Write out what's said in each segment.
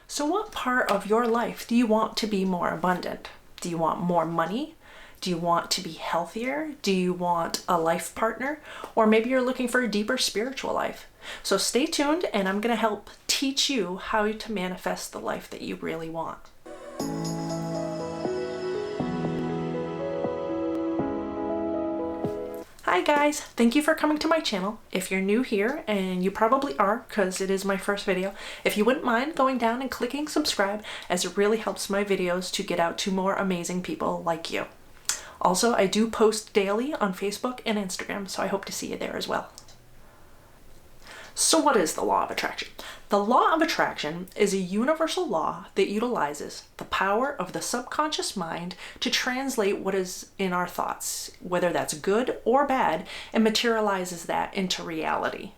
So what part of your life do you want to be more abundant? Do you want more money? Do you want to be healthier? Do you want a life partner? Or maybe you're looking for a deeper spiritual life. So stay tuned, and I'm going to help teach you how to manifest the life that you really want. Hi guys, thank you for coming to my channel. If you're new here, and you probably are because it is my first video, if you wouldn't mind going down and clicking subscribe, as it really helps my videos to get out to more amazing people like you. Also, I do post daily on Facebook and Instagram, so I hope to see you there as well. So what is the law of attraction? The law of attraction is a universal law that utilizes the power of the subconscious mind to translate what is in our thoughts, whether that's good or bad, and materializes that into reality.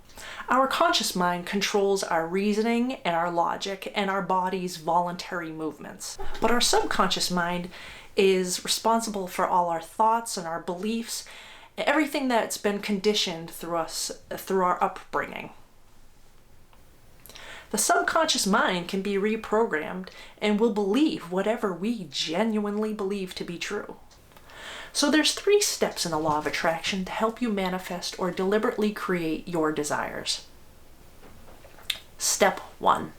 Our conscious mind controls our reasoning and our logic and our body's voluntary movements. But our subconscious mind is responsible for all our thoughts and our beliefs, everything that's been conditioned through our upbringing. The subconscious mind can be reprogrammed and will believe whatever we genuinely believe to be true. So there's 3 steps in the law of attraction to help you manifest or deliberately create your desires. Step 1,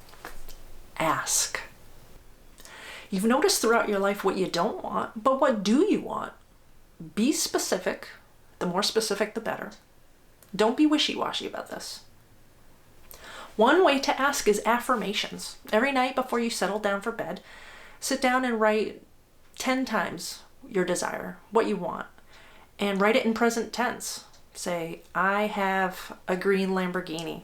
ask. You've noticed throughout your life what you don't want, but what do you want? Be specific. The more specific, the better. Don't be wishy-washy about this. One way to ask is affirmations. Every night before you settle down for bed, sit down and write 10 times your desire, what you want, and write it in present tense. Say, I have a green Lamborghini.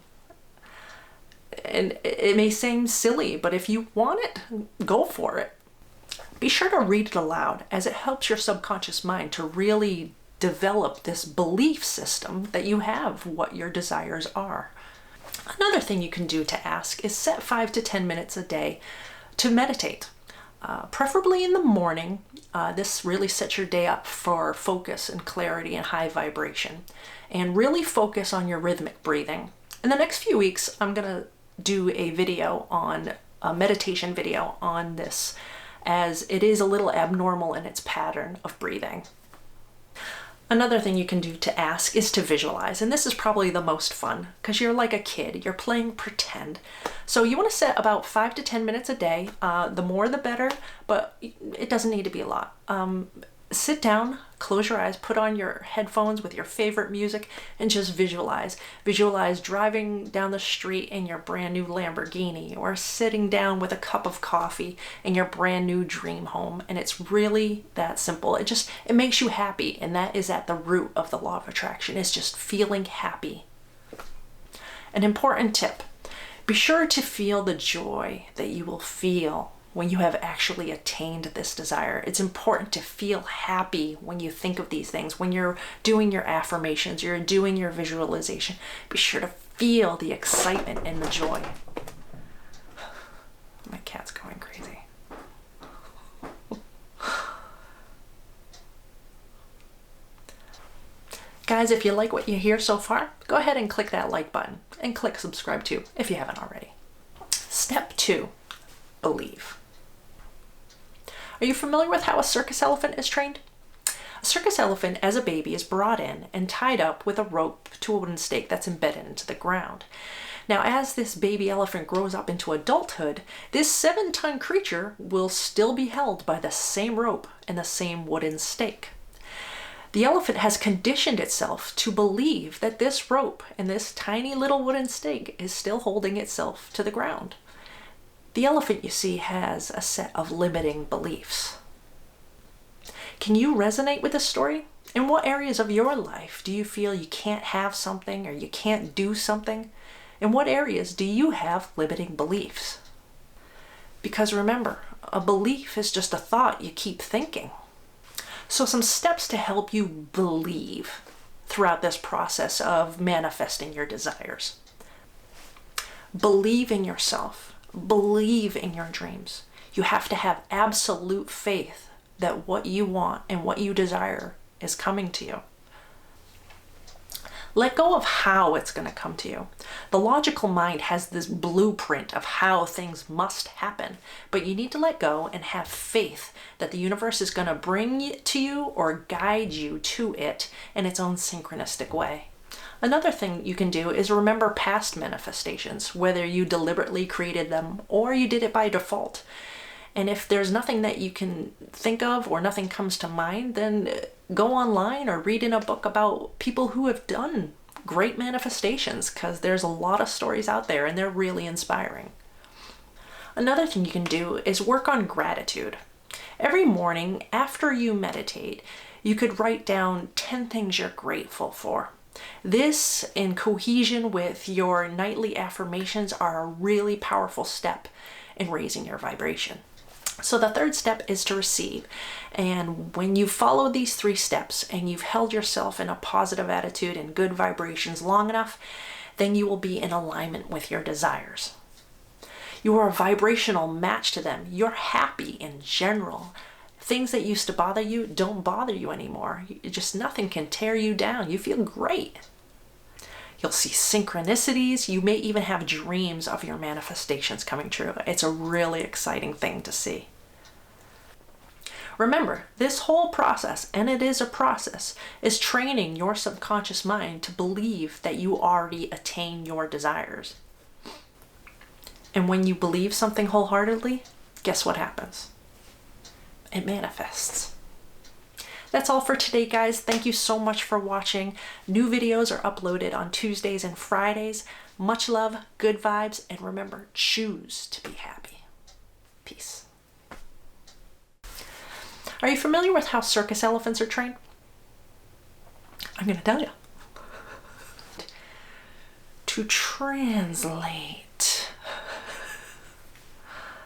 And it may seem silly, but if you want it, go for it. Be sure to read it aloud, as it helps your subconscious mind to really develop this belief system that you have what your desires are. Another thing you can do to ask is set 5 to 10 minutes a day to meditate, preferably in the morning. This really sets your day up for focus and clarity and high vibration, and really focus on your rhythmic breathing. In the next few weeks, I'm going to do a meditation video on this, as it is a little abnormal in its pattern of breathing. Another thing you can do to ask is to visualize, and this is probably the most fun because you're like a kid, you're playing pretend. So you want to set about 5 to 10 minutes a day, the more the better, but it doesn't need to be a lot. Sit down, close your eyes, put on your headphones with your favorite music, and just visualize. Visualize driving down the street in your brand new Lamborghini, or sitting down with a cup of coffee in your brand new dream home. And it's really that simple. It makes you happy, and that is at the root of the law of attraction. It's just feeling happy. An important tip: be sure to feel the joy that you will feel when you have actually attained this desire. It's important to feel happy when you think of these things. When you're doing your affirmations, you're doing your visualization, be sure to feel the excitement and the joy. My cat's going crazy. Guys, if you like what you hear so far, go ahead and click that like button, and click subscribe too if you haven't already. Step 2, believe. Are you familiar with how a circus elephant is trained? A circus elephant as a baby is brought in and tied up with a rope to a wooden stake that's embedded into the ground. Now, as this baby elephant grows up into adulthood, this 7-ton creature will still be held by the same rope and the same wooden stake. The elephant has conditioned itself to believe that this rope and this tiny little wooden stake is still holding itself to the ground. The elephant, you see, has a set of limiting beliefs. Can you resonate with this story? In what areas of your life do you feel you can't have something or you can't do something? In what areas do you have limiting beliefs? Because remember, a belief is just a thought you keep thinking. So some steps to help you believe throughout this process of manifesting your desires. Believe in yourself. Believe in your dreams. You have to have absolute faith that what you want and what you desire is coming to you. Let go of how it's going to come to you. The logical mind has this blueprint of how things must happen, but you need to let go and have faith that the universe is going to bring it to you or guide you to it in its own synchronistic way. Another thing you can do is remember past manifestations, whether you deliberately created them or you did it by default. And if there's nothing that you can think of or nothing comes to mind, then go online or read in a book about people who have done great manifestations, because there's a lot of stories out there and they're really inspiring. Another thing you can do is work on gratitude. Every morning after you meditate, you could write down 10 things you're grateful for. This, in cohesion with your nightly affirmations, are a really powerful step in raising your vibration. So the third step is to receive. And when you follow these 3 steps and you've held yourself in a positive attitude and good vibrations long enough, then you will be in alignment with your desires. You are a vibrational match to them. You're happy in general. Things that used to bother you don't bother you anymore. Just nothing can tear you down. You feel great. You'll see synchronicities. You may even have dreams of your manifestations coming true. It's a really exciting thing to see. Remember, this whole process, and it is a process, is training your subconscious mind to believe that you already attain your desires. And when you believe something wholeheartedly, guess what happens? It manifests. That's all for today, guys. Thank you so much for watching. New videos are uploaded on Tuesdays and Fridays. Much love, good vibes, and remember, choose to be happy. Peace. Are you familiar with how circus elephants are trained? I'm going to tell you. To translate